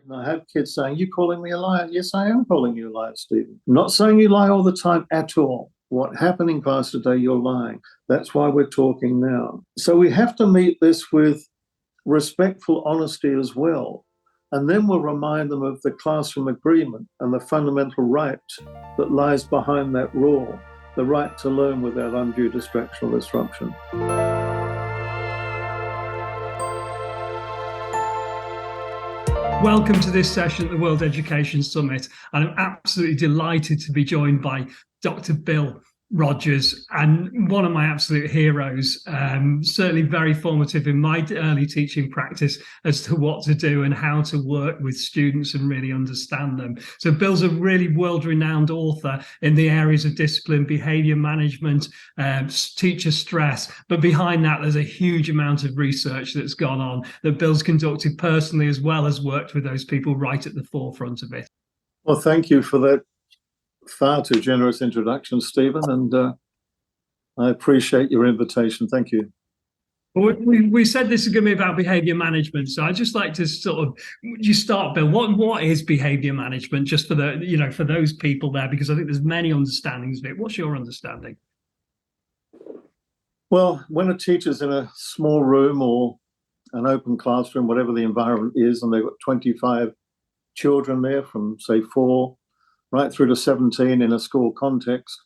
And I have kids saying, "You calling me a liar?" Yes, I am calling you a liar, Stephen. I'm not saying you lie all the time at all. What happened in class today, you're lying. That's why we're talking now. So we have to meet this with respectful honesty as well. And then we'll remind them of the classroom agreement and the fundamental right that lies behind that rule, the right to learn without undue distraction or disruption. Welcome to this session at the World Education Summit, and I'm absolutely delighted to be joined by Dr. Bill Rogers, and one of my absolute heroes, certainly very formative in my early teaching practice as to what to do and how to work with students and really understand them. So Bill's a really world-renowned author in the areas of discipline, behaviour management, teacher stress, but behind that there's a huge amount of research that's gone on that Bill's conducted personally, as well as worked with those people right at the forefront of it. Well, thank you for that far too generous introduction, Stephen, and I appreciate your invitation. Thank you. We said this is going to be about behaviour management, so I'd just like to sort of you start, Bill. What is behaviour management, just for the for those people there, because I think there's many understandings of it. What's your understanding? Well, when a teacher's in a small room or an open classroom, whatever the environment is, and they've got 25 children there from say 4 right through to 17 in a school context,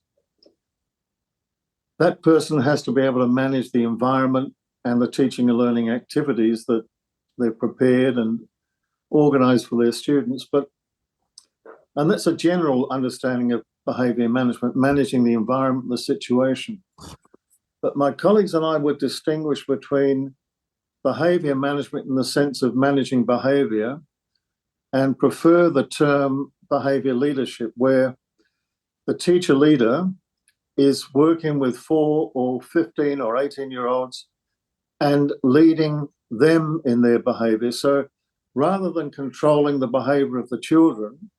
that person has to be able to manage the environment and the teaching and learning activities that they've prepared and organised for their students. And that's a general understanding of behaviour management, managing the environment, the situation. But my colleagues and I would distinguish between behaviour management in the sense of managing behaviour and prefer the term behaviour leadership, where the teacher leader is working with 4 or 15 or 18-year-olds and leading them in their behaviour. So rather than controlling the behaviour of the children,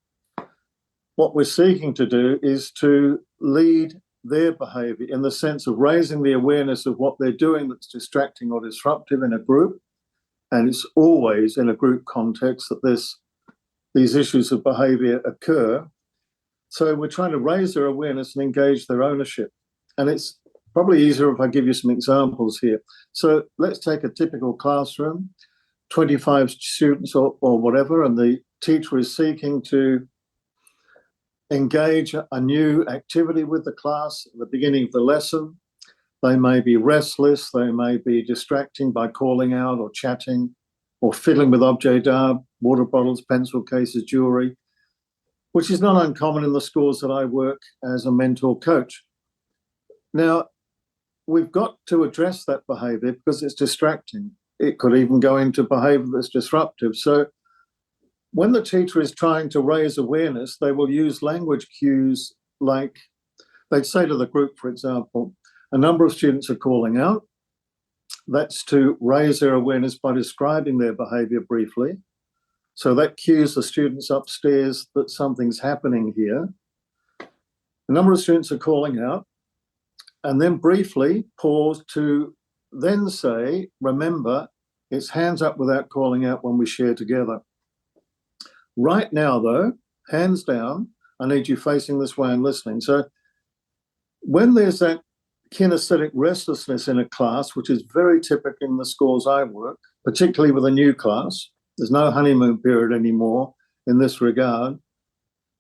what we're seeking to do is to lead their behaviour in the sense of raising the awareness of what they're doing that's distracting or disruptive in a group. And it's always in a group context that these issues of behaviour occur. So we're trying to raise their awareness and engage their ownership. And it's probably easier if I give you some examples here. So let's take a typical classroom, 25 students or whatever, and the teacher is seeking to engage a new activity with the class at the beginning of the lesson. They may be restless, they may be distracting by calling out or chatting or fiddling with objet d'art, water bottles, pencil cases, jewellery, which is not uncommon in the schools that I work as a mentor coach. Now, we've got to address that behaviour because it's distracting. It could even go into behaviour that's disruptive. So when the teacher is trying to raise awareness, they will use language cues like they'd say to the group, for example, a number of students are calling out. That's to raise their awareness by describing their behaviour briefly. So that cues the students upstairs that something's happening here. A number of students are calling out, and then briefly pause to then say, remember, it's hands up without calling out when we share together. Right now, though, hands down, I need you facing this way and listening. So when there's that kinesthetic restlessness in a class, which is very typical in the schools I work, particularly with a new class, there's no honeymoon period anymore in this regard.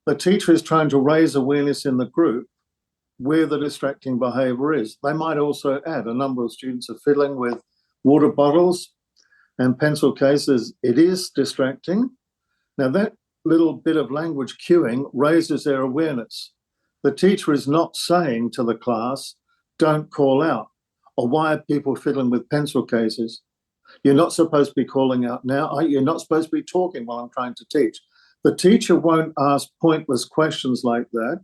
The teacher is trying to raise awareness in the group where the distracting behaviour is. They might also add a number of students are fiddling with water bottles and pencil cases. It is distracting. Now that little bit of language cueing raises their awareness. The teacher is not saying to the class, don't call out, or why are people fiddling with pencil cases? You're not supposed to be calling out now. You're not supposed to be talking while I'm trying to teach. The teacher won't ask pointless questions like that,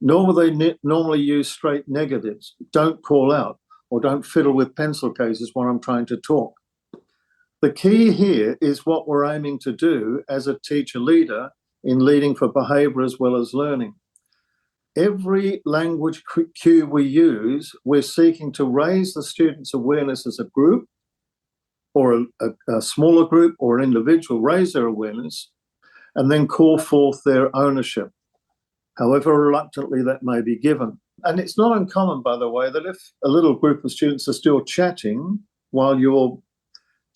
nor will they normally use straight negatives. Don't call out or don't fiddle with pencil cases while I'm trying to talk. The key here is what we're aiming to do as a teacher leader in leading for behaviour as well as learning. Every language cue we use, we're seeking to raise the students' awareness as a group or a smaller group or an individual, raise their awareness and then call forth their ownership, however reluctantly that may be given. And it's not uncommon, by the way, that if a little group of students are still chatting while you're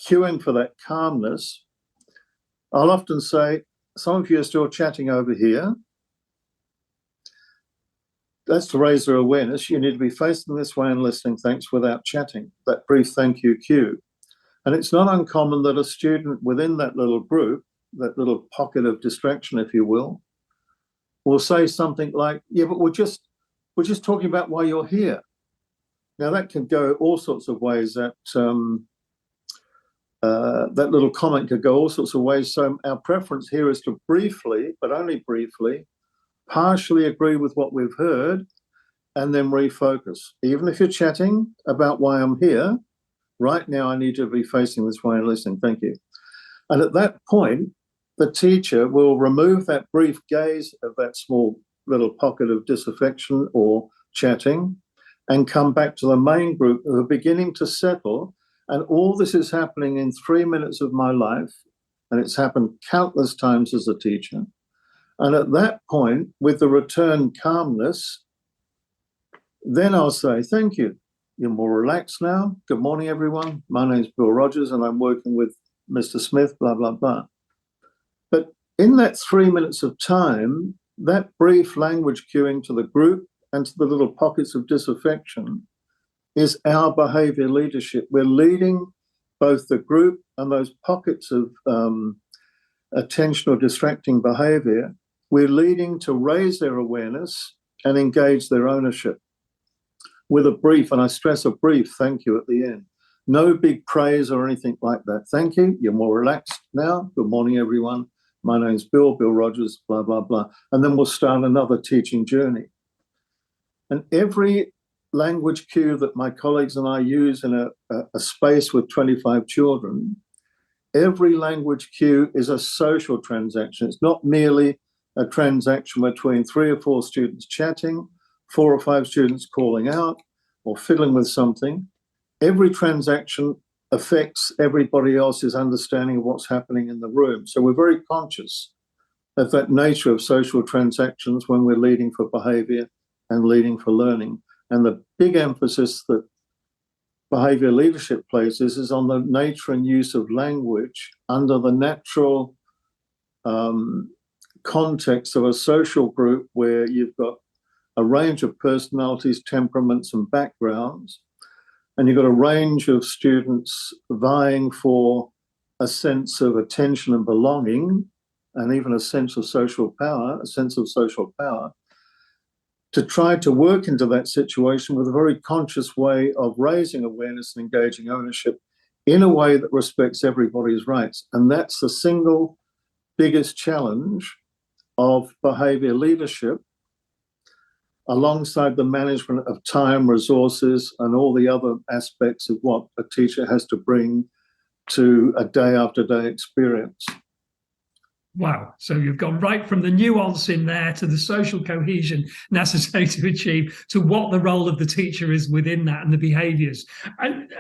queuing for that calmness, I'll often say, some of you are still chatting over here. That's to raise their awareness. You need to be facing this way and listening, thanks, without chatting, that brief thank you cue. And it's not uncommon that a student within that little group, that little pocket of distraction, if you will say something like, yeah, but we're just talking about why you're here. Now, that can go all sorts of ways. That little comment could go all sorts of ways. So our preference here is to briefly, but only briefly, partially agree with what we've heard and then refocus. Even if you're chatting about why I'm here, right now I need you to be facing this way and listening. Thank you. And at that point, the teacher will remove that brief gaze of that small little pocket of disaffection or chatting and come back to the main group who are beginning to settle. And all this is happening in 3 minutes of my life, and it's happened countless times as a teacher. And at that point, with the return calmness, then I'll say, thank you. You're more relaxed now. Good morning, everyone. My name's Bill Rogers, and I'm working with Mr. Smith, blah, blah, blah. But in that 3 minutes of time, that brief language cueing to the group and to the little pockets of disaffection is our behaviour leadership. We're leading both the group and those pockets of attention or distracting behaviour. We're leading to raise their awareness and engage their ownership with a brief, and I stress a brief thank you at the end. No big praise or anything like that. Thank you. You're more relaxed now. Good morning, everyone. My name's Bill Rogers, blah, blah, blah. And then we'll start another teaching journey. And every language cue that my colleagues and I use in a space with 25 children, every language cue is a social transaction. It's not merely a transaction between 3 or 4 students chatting, 4 or 5 students calling out or fiddling with something. Every transaction affects everybody else's understanding of what's happening in the room. So we're very conscious of that nature of social transactions when we're leading for behaviour and leading for learning. And the big emphasis that behaviour leadership places is on the nature and use of language under the natural context of a social group where you've got a range of personalities, temperaments and backgrounds, and you've got a range of students vying for a sense of attention and belonging, and even a sense of social power, to try to work into that situation with a very conscious way of raising awareness and engaging ownership in a way that respects everybody's rights. And that's the single biggest challenge of behaviour leadership, alongside the management of time, resources, and all the other aspects of what a teacher has to bring to a day after day experience. Wow. So you've gone right from the nuance in there to the social cohesion necessary to achieve, to what the role of the teacher is within that and the behaviours. And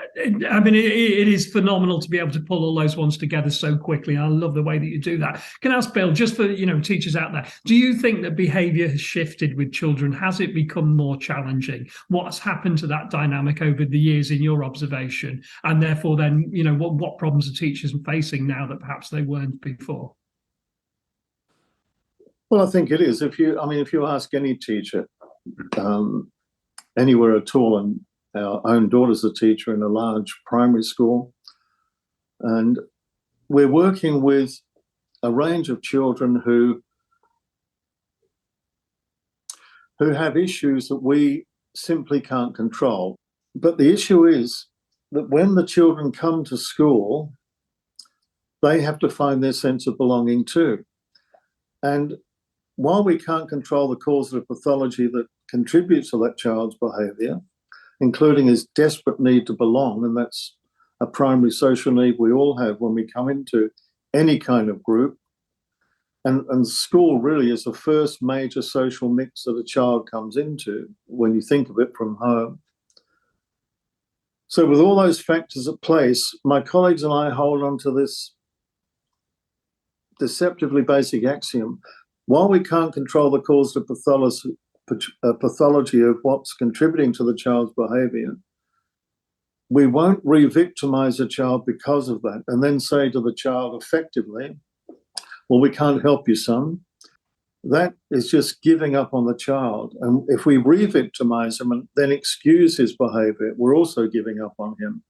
I mean, it is phenomenal to be able to pull all those ones together so quickly. I love the way that you do that. Can I ask Bill, just for teachers out there, do you think that behaviour has shifted with children? Has it become more challenging? What's happened to that dynamic over the years in your observation? And therefore then, what problems are teachers facing now that perhaps they weren't before? Well, I think it is. If you ask any teacher anywhere at all, and our own daughter's a teacher in a large primary school, and we're working with a range of children who have issues that we simply can't control. But the issue is that when the children come to school, they have to find their sense of belonging too. And while we can't control the causative pathology that contributes to that child's behaviour, including his desperate need to belong, and that's a primary social need we all have when we come into any kind of group, and school really is the first major social mix that a child comes into when you think of it from home. So with all those factors at place, my colleagues and I hold on to this deceptively basic axiom. While we can't control the cause of pathology of what's contributing to the child's behaviour, we won't re-victimize a child because of that and then say to the child effectively, well, we can't help you, son. That is just giving up on the child. And if we re-victimize him and then excuse his behaviour, we're also giving up on him.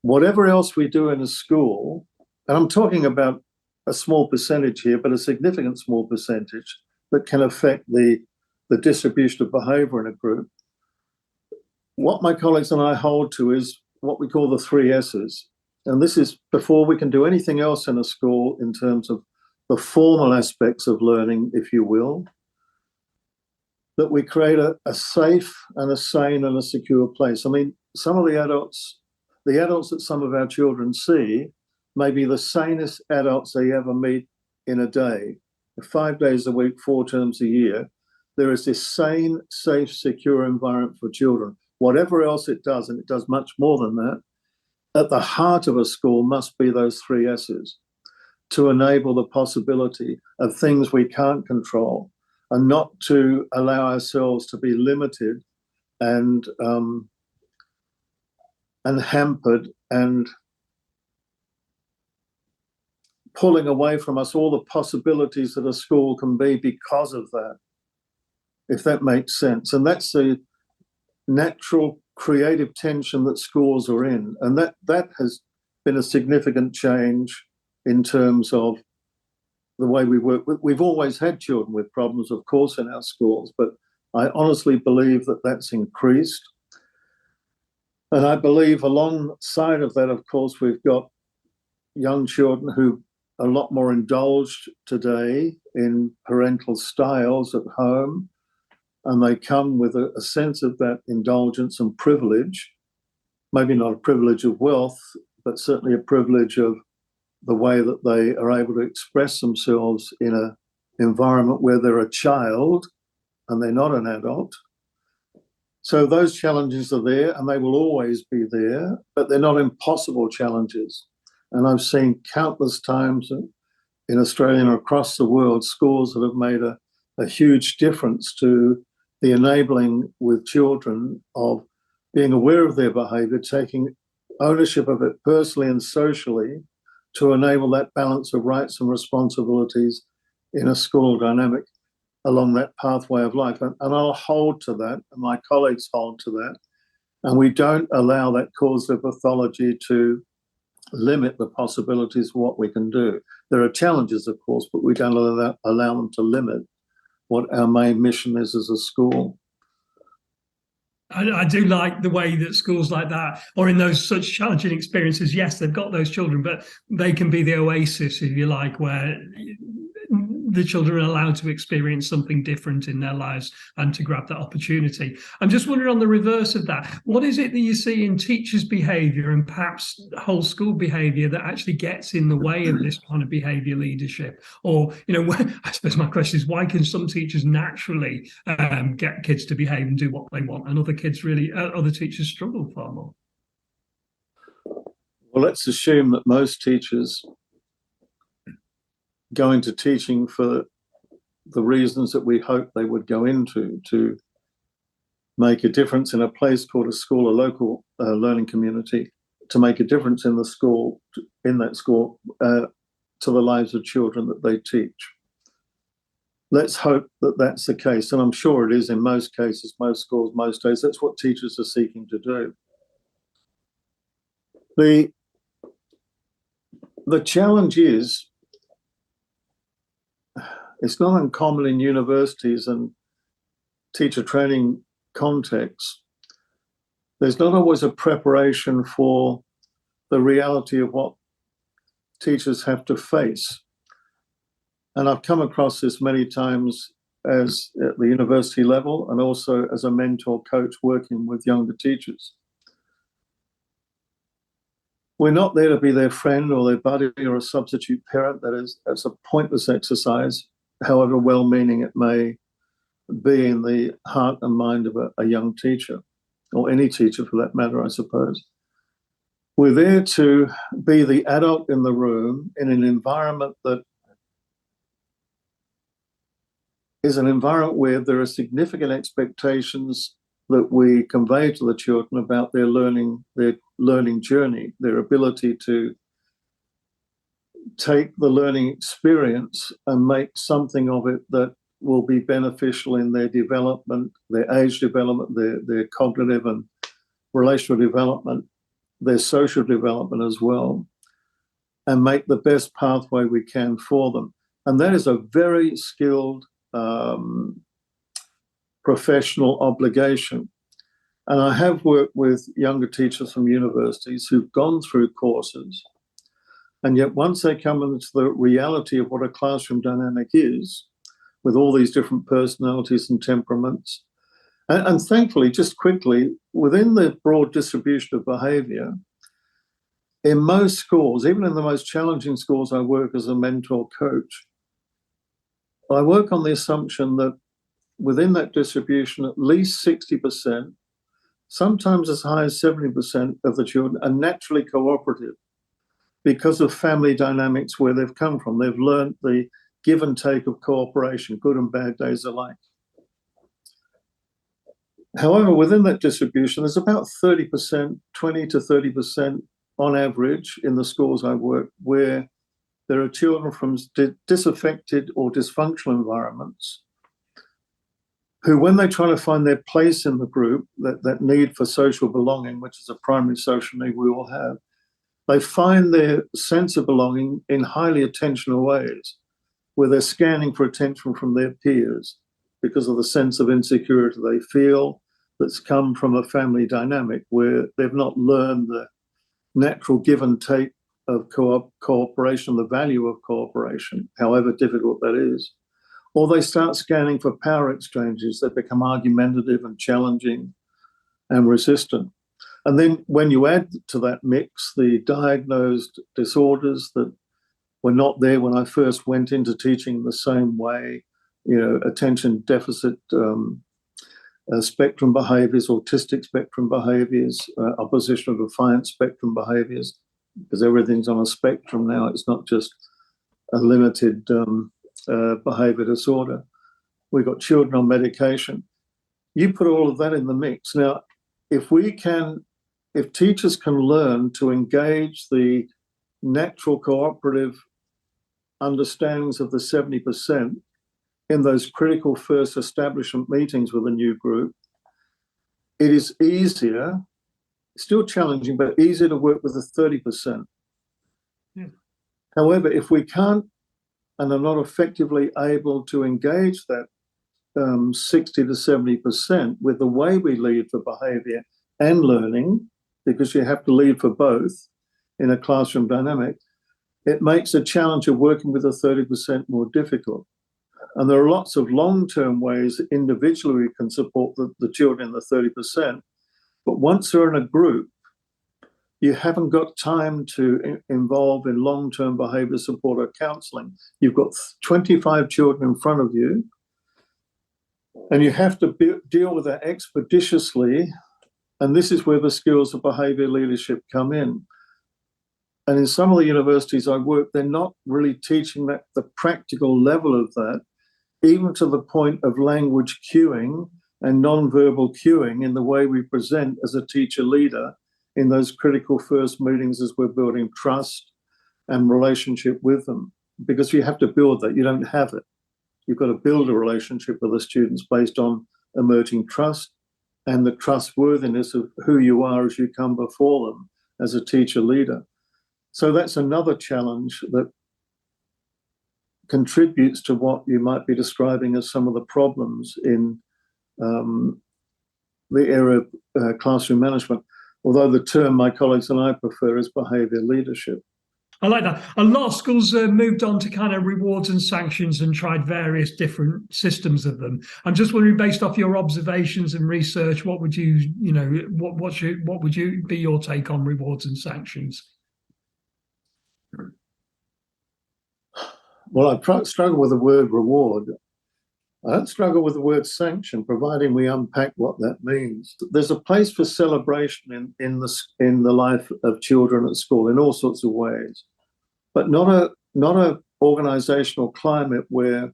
Whatever else we do in a school, and I'm talking about a small percentage here, but a significant small percentage that can affect the distribution of behaviour in a group. What my colleagues and I hold to is what we call the 3 S's. And this is before we can do anything else in a school in terms of the formal aspects of learning, if you will, that we create a safe and a sane and a secure place. I mean, some of the adults that some of our children see may be the sanest adults they ever meet in a day. 5 days a week, 4 terms a year, there is this sane, safe, secure environment for children. Whatever else it does, and it does much more than that, at the heart of a school must be those 3 S's to enable the possibility of things we can't control and not to allow ourselves to be limited and hampered and pulling away from us all the possibilities that a school can be because of that, if that makes sense. And that's the natural creative tension that schools are in. And that has been a significant change in terms of the way we work. We've always had children with problems, of course, in our schools, but I honestly believe that that's increased. And I believe alongside of that, of course, we've got young children who are a lot more indulged today in parental styles at home, and they come with a sense of that indulgence and privilege, maybe not a privilege of wealth, but certainly a privilege of the way that they are able to express themselves in an environment where they're a child and they're not an adult. So those challenges are there and they will always be there, but they're not impossible challenges. And I've seen countless times in Australia and across the world, schools that have made a huge difference to the enabling with children of being aware of their behaviour, taking ownership of it personally and socially to enable that balance of rights and responsibilities in a school dynamic along that pathway of life. And I'll hold to that, and my colleagues hold to that, and we don't allow that causative pathology to limit the possibilities of what we can do. There are challenges, of course, but we don't allow them to limit what our main mission is as a school. I do like the way that schools like that, or in those such challenging experiences, yes, they've got those children, but they can be the oasis, if you like, where the children are allowed to experience something different in their lives and to grab that opportunity. I'm just wondering, on the reverse of that, what is it that you see in teachers' behaviour and perhaps whole school behaviour that actually gets in the way of this kind of behaviour leadership? Or, I suppose my question is, why can some teachers naturally get kids to behave and do what they want, and other teachers struggle far more? Well, let's assume that most teachers go into teaching for the reasons that we hope they would go into, to make a difference in a place called a school, a local learning community, to make a difference in the school, to the lives of children that they teach. Let's hope that that's the case, and I'm sure it is in most cases, most schools, most days. That's what teachers are seeking to do. The challenge is, it's not uncommon in universities and teacher training contexts. There's not always a preparation for the reality of what teachers have to face. And I've come across this many times as at the university level and also as a mentor coach working with younger teachers. We're not there to be their friend or their buddy or a substitute parent. That's a pointless exercise, however well-meaning it may be in the heart and mind of a young teacher, or any teacher for that matter, I suppose. We're there to be the adult in the room in an environment that is an environment where there are significant expectations that we convey to the children about their learning journey, their ability to take the learning experience and make something of it that will be beneficial in their development, their age development, their cognitive and relational development, their social development as well, and make the best pathway we can for them. And that is a very skilled professional obligation. And I have worked with younger teachers from universities who've gone through courses, and yet once they come into the reality of what a classroom dynamic is, with all these different personalities and temperaments, and thankfully, just quickly, within the broad distribution of behaviour, in most schools, even in the most challenging schools I work as a mentor coach, I work on the assumption that within that distribution, at least 60%, sometimes as high as 70% of the children are naturally cooperative because of family dynamics where they've come from. They've learned the give and take of cooperation, good and bad days alike. However, within that distribution, there's about 30%, 20 to 30% on average in the schools I work where there are children from disaffected or dysfunctional environments who, when they try to find their place in the group, that need for social belonging, which is a primary social need we all have, they find their sense of belonging in highly attentional ways, where they're scanning for attention from their peers because of the sense of insecurity they feel that's come from a family dynamic where they've not learned the natural give and take of cooperation, the value of cooperation, however difficult that is. Or they start scanning for power exchanges that become argumentative and challenging and resistant. And then when you add to that mix the diagnosed disorders that were not there when I first went into teaching in the same way, attention deficit spectrum behaviours, autistic spectrum behaviours, oppositional defiant spectrum behaviours, because everything's on a spectrum now. It's not just a limited behaviour disorder. We've got children on medication. You put all of that in the mix. Now, if teachers can learn to engage the natural cooperative understandings of the 70% in those critical first establishment meetings with a new group, it is easier, still challenging, but easier to work with the 30%. Yeah. However, if we can't and are not effectively able to engage that 60 to 70% with the way we lead for behaviour and learning, because you have to lead for both in a classroom dynamic, it makes the challenge of working with the 30% more difficult. And there are lots of long-term ways that individually we can support the children in the 30%. But once they're in a group, you haven't got time to involve in long-term behaviour support or counselling. You've got 25 children in front of you, and you have to deal with that expeditiously. And this is where the skills of behaviour leadership come in. And in some of the universities I work, they're not really teaching that the practical level of that, even to the point of language cueing and non-verbal cueing in the way we present as a teacher leader in those critical first meetings as we're building trust and relationship with them. Because you have to build that. You don't have it. You've got to build a relationship with the students based on emerging trust and the trustworthiness of who you are as you come before them as a teacher leader. So that's another challenge that contributes to what you might be describing as some of the problems in the area of classroom management, although the term my colleagues and I prefer is behaviour leadership. I like that. A lot of schools moved on to kind of rewards and sanctions and tried various different systems of them. I'm just wondering, based off your observations and research, what would what would you be your take on rewards and sanctions? Well, I struggle with the word reward. I don't struggle with the word sanction, providing we unpack what that means. There's a place for celebration in the life of children at school in all sorts of ways, but not a organizational climate where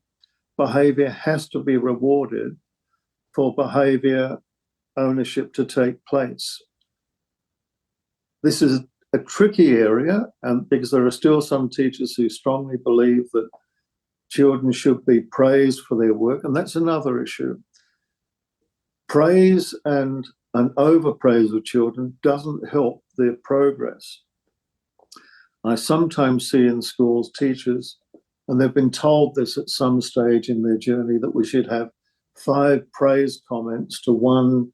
behavior has to be rewarded for behavior ownership to take place. This is a tricky area, because there are still some teachers who strongly believe that children should be praised for their work, and that's another issue. Praise and an overpraise of children doesn't help their progress. I sometimes see in schools teachers, and they've been told this at some stage in their journey, that we should have 5 praise comments to 1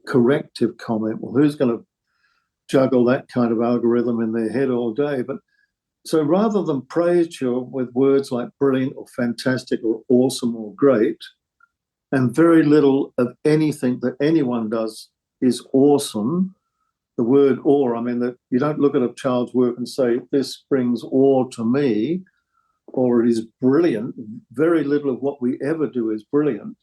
corrective comment. Well, who's going to juggle that kind of algorithm in their head all day? But so rather than praise children with words like brilliant or fantastic or awesome or great, and very little of anything that anyone does is awesome, the word awe, I mean, that you don't look at a child's work and say, this brings awe to me, or it is brilliant. Very little of what we ever do is brilliant.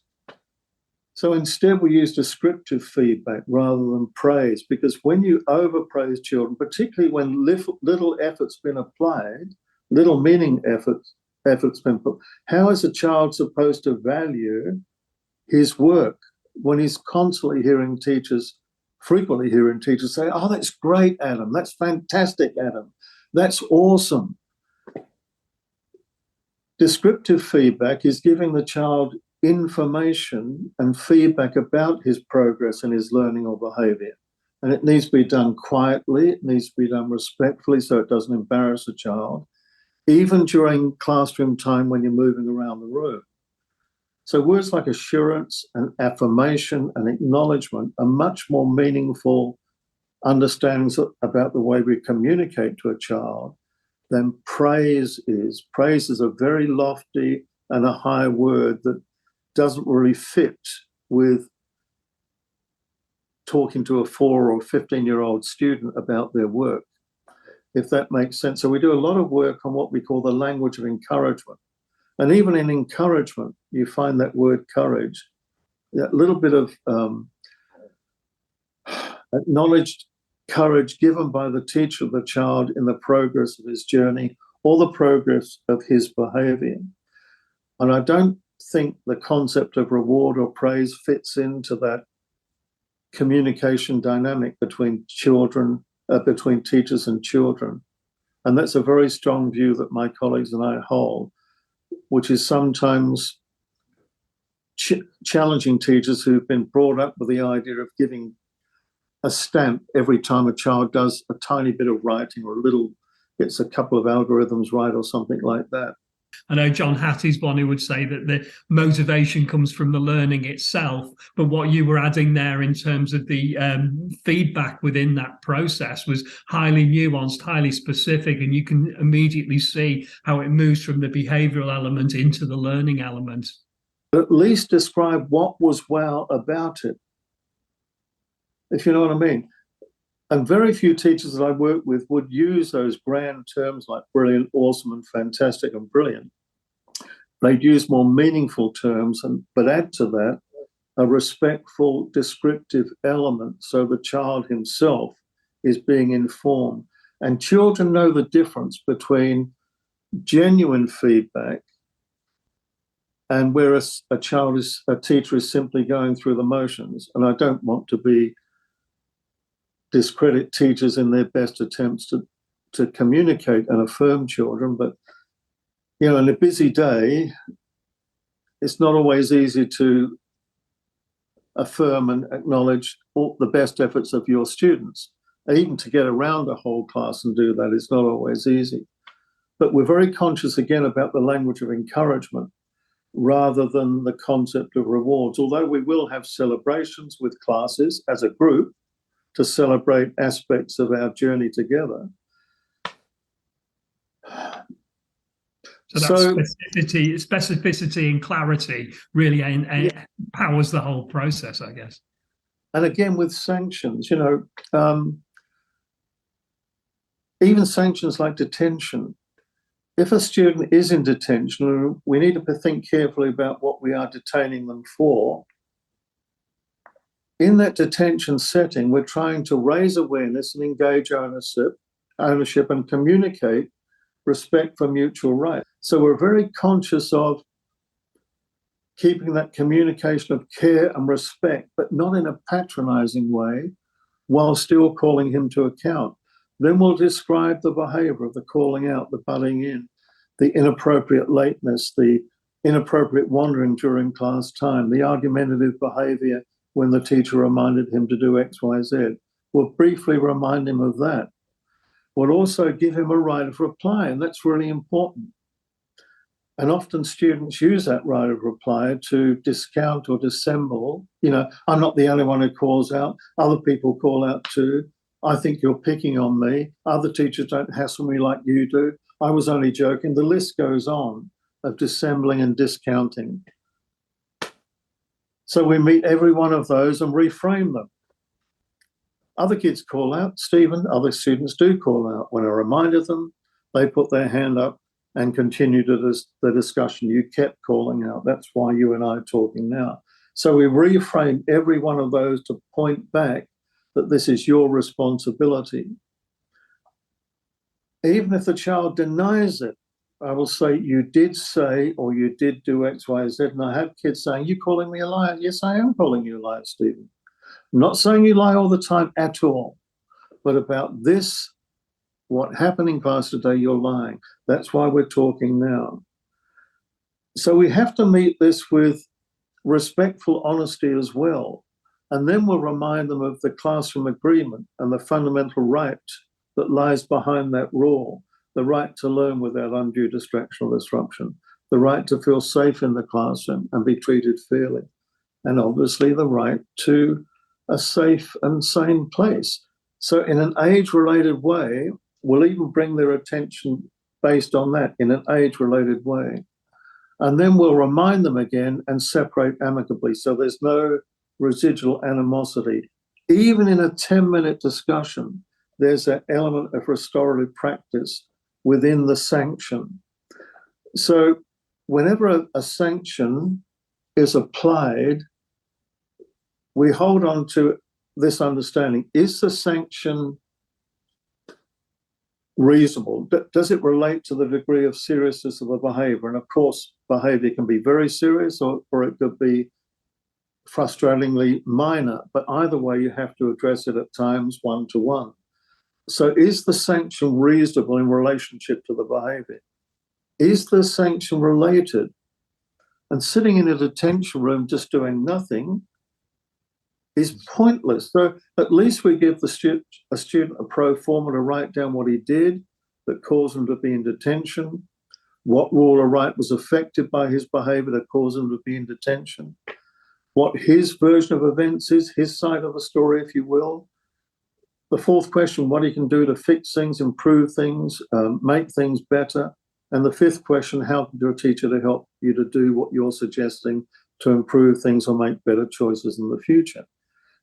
So instead, we use descriptive feedback rather than praise, because when you overpraise children, particularly when little effort's been applied, little meaning effort's been put, how is a child supposed to value his work when he's constantly frequently hearing teachers say, oh, that's great, Adam. That's fantastic, Adam. That's awesome. Descriptive feedback is giving the child information and feedback about his progress and his learning or behavior. And it needs to be done quietly, it needs to be done respectfully so it doesn't embarrass a child, even during classroom time when you're moving around the room. So words like assurance and affirmation and acknowledgement are much more meaningful understandings about the way we communicate to a child than praise is. Praise is a very lofty and a high word that doesn't really fit with talking to a 4 or 15-year-old student about their work, if that makes sense. So we do a lot of work on what we call the language of encouragement. And even in encouragement, you find that word courage, that little bit of acknowledged courage given by the teacher of the child in the progress of his journey or the progress of his behavior. And I don't think the concept of reward or praise fits into that communication dynamic between between teachers and children. And that's a very strong view that my colleagues and I hold, which is sometimes challenging teachers who've been brought up with the idea of giving a stamp every time a child does a tiny bit of writing or gets a couple of algorithms right or something like that. I know John Hattie's one who would say that the motivation comes from the learning itself, but what you were adding there in terms of the feedback within that process was highly nuanced, highly specific, and you can immediately see how it moves from the behavioural element into the learning element. At least describe what was wow about it, if you know what I mean. And very few teachers that I work with would use those grand terms like brilliant, awesome, and fantastic and brilliant. They'd use more meaningful terms, but add to that a respectful, descriptive element so the child himself is being informed. And children know the difference between genuine feedback and where a teacher is simply going through the motions. And I don't want to discredit teachers in their best attempts to communicate and affirm children, but in a busy day, it's not always easy to affirm and acknowledge all the best efforts of your students. And even to get around a whole class and do that is not always easy. But we're very conscious again about the language of encouragement rather than the concept of rewards, although we will have celebrations with classes as a group to celebrate aspects of our journey together. So that specificity and clarity really powers the whole process, I guess. And again, with sanctions, even sanctions like detention, If a student is in detention, we need to think carefully about what we are detaining them for. In that detention setting, we're trying to raise awareness and engage ownership and communicate respect for mutual rights. So we're very conscious of keeping that communication of care and respect, but not in a patronizing way, while still calling him to account. Then we'll describe the behavior of the calling out, the butting in, the inappropriate lateness, the inappropriate wandering during class time, the argumentative behavior when the teacher reminded him to do X, Y, Z. We'll briefly remind him of that. We'll also give him a right of reply, and that's really important. And often students use that right of reply to discount or dissemble. I'm not the only one who calls out. Other people call out too. I think you're picking on me. Other teachers don't hassle me like you do. I was only joking. The list goes on of dissembling and discounting. So we meet every one of those and reframe them. Other kids call out, Stephen, other students do call out. When I reminded them, they put their hand up and continued the discussion. You kept calling out. That's why you and I are talking now. So we reframe every one of those to point back that this is your responsibility. Even if the child denies it, I will say, you did say, or you did do X, Y, Z. And I have kids saying, you calling me a liar? Yes, I am calling you a liar, Stephen. I'm not saying you lie all the time at all, but about this, what happened in class today, you're lying. That's why we're talking now. So we have to meet this with respectful honesty as well. And then we'll remind them of the classroom agreement and the fundamental right that lies behind that rule, the right to learn without undue distraction or disruption, the right to feel safe in the classroom and be treated fairly, and obviously the right to a safe and sane place. So in an age-related way, we'll even bring their attention based on that in an age-related way. And then we'll remind them again and separate amicably. So there's no residual animosity. Even in a 10-minute discussion, there's that element of restorative practice within the sanction. So whenever a sanction is applied, we hold on to this understanding. Is the sanction reasonable? Does it relate to the degree of seriousness of a behavior? And of course, behavior can be very serious or it could be frustratingly minor, but either way, you have to address it at times one-to-one. So is the sanction reasonable in relationship to the behavior? Is the sanction related? And sitting in a detention room just doing nothing is pointless. So at least we give a student a pro forma to write down what he did that caused him to be in detention, what rule or right was affected by his behavior that caused him to be in detention, what his version of events is, his side of the story, if you will. The fourth question, what he can do to fix things, improve things, make things better. And the fifth question, how can your teacher to help you to do what you're suggesting to improve things or make better choices in the future?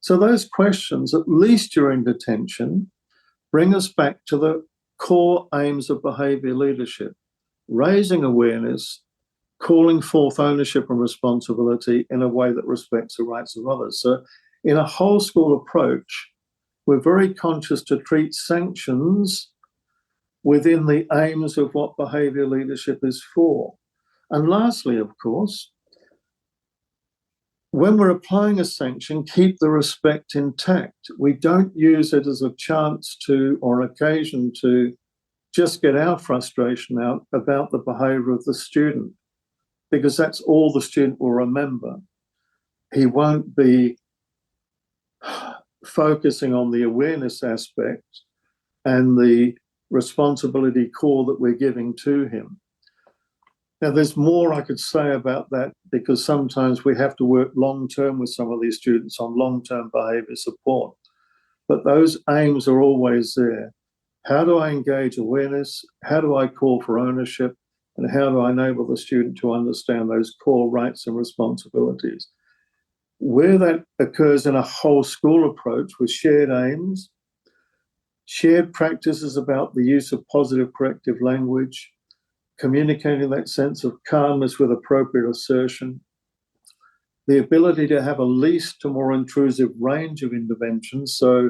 So those questions, at least during detention, bring us back to the core aims of behaviour leadership, raising awareness, calling forth ownership and responsibility in a way that respects the rights of others. So in a whole school approach, we're very conscious to treat sanctions within the aims of what behaviour leadership is for. And lastly, of course, when we're applying a sanction, keep the respect intact. We don't use it as a chance to or occasion to just get our frustration out about the behaviour of the student, because that's all the student will remember. He won't be focusing on the awareness aspect and the responsibility core that we're giving to him. Now, there's more I could say about that, because sometimes we have to work long-term with some of these students on long-term behaviour support. But those aims are always there. How do I engage awareness? How do I call for ownership? And how do I enable the student to understand those core rights and responsibilities? Where that occurs in a whole school approach with shared aims, shared practices about the use of positive corrective language, communicating that sense of calmness with appropriate assertion, the ability to have a least to more intrusive range of interventions, so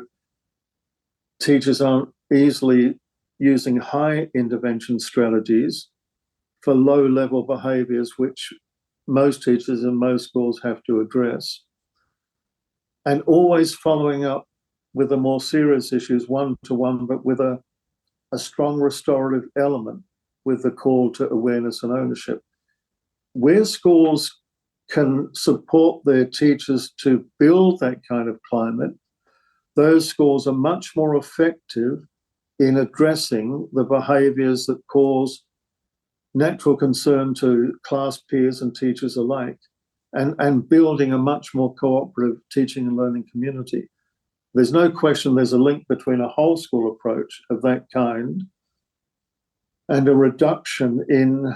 teachers aren't easily using high intervention strategies for low-level behaviours, which most teachers in most schools have to address. And always following up with the more serious issues one-to-one, but with a strong restorative element with the call to awareness and ownership. Where schools can support their teachers to build that kind of climate, those schools are much more effective in addressing the behaviours that cause natural concern to class peers and teachers alike, and building a much more cooperative teaching and learning community. There's no question there's a link between a whole school approach of that kind and a reduction in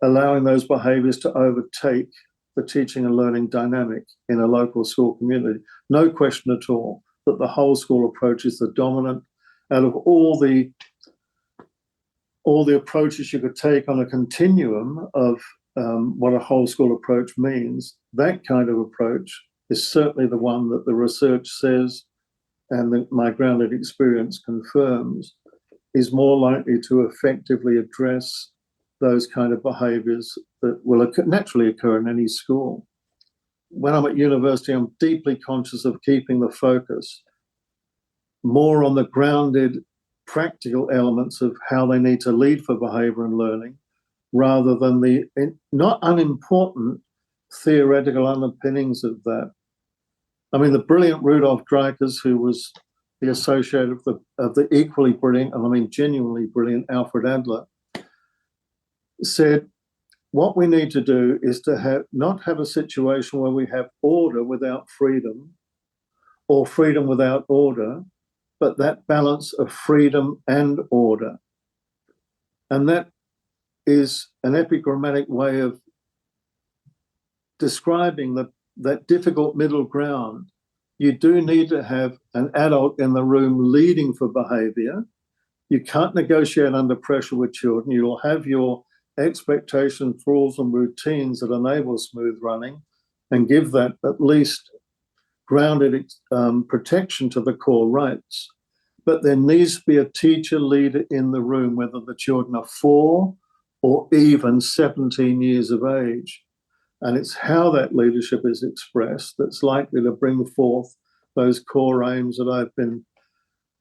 allowing those behaviours to overtake the teaching and learning dynamic in a local school community. No question at all that the whole school approach is the dominant out of all the approaches you could take on a continuum of what a whole school approach means. That kind of approach is certainly the one that the research says, and my grounded experience confirms, is more likely to effectively address those kind of behaviours that will naturally occur in any school. When I'm at university, I'm deeply conscious of keeping the focus more on the grounded practical elements of how they need to lead for behaviour and learning, rather than the not unimportant theoretical underpinnings of that. I mean, the brilliant Rudolf Dreikers, who was the associate of the equally brilliant, and I mean genuinely brilliant, Alfred Adler, said, what we need to do is to not have a situation where we have order without freedom, or freedom without order, but that balance of freedom and order. And that is an epigrammatic way of describing that difficult middle ground. You do need to have an adult in the room leading for behaviour. You can't negotiate under pressure with children. You'll have your expectations, rules and routines that enable smooth running and give that at least grounded protection to the core rights. But there needs to be a teacher leader in the room, whether the children are 4 or even 17 years of age. And it's how that leadership is expressed that's likely to bring forth those core aims that I've been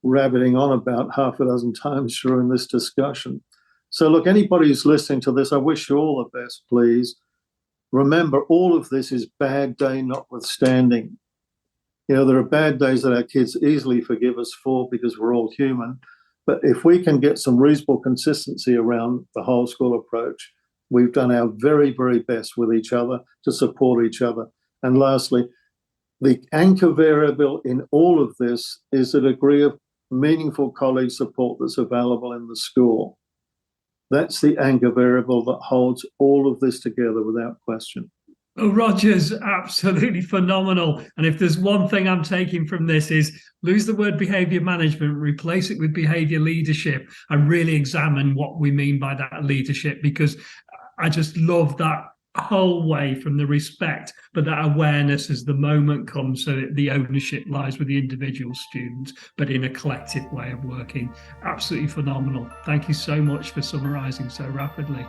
rabbiting on about half a dozen times during this discussion. So look, anybody who's listening to this, I wish you all the best, please. Remember, all of this is bad day notwithstanding. You know, there are bad days that our kids easily forgive us for because we're all human. But if we can get some reasonable consistency around the whole school approach, we've done our very, very best with each other to support each other. And lastly, the anchor variable in all of this is the degree of meaningful colleague support that's available in the school. That's the anchor variable that holds all of this together without question. Oh, Roger's absolutely phenomenal. And if there's one thing I'm taking from this is lose the word behaviour management, replace it with behaviour leadership, and really examine what we mean by that leadership, because I just love that whole way from the respect, but that awareness as the moment comes, so that the ownership lies with the individual student, but in a collective way of working. Absolutely phenomenal. Thank you so much for summarising so rapidly.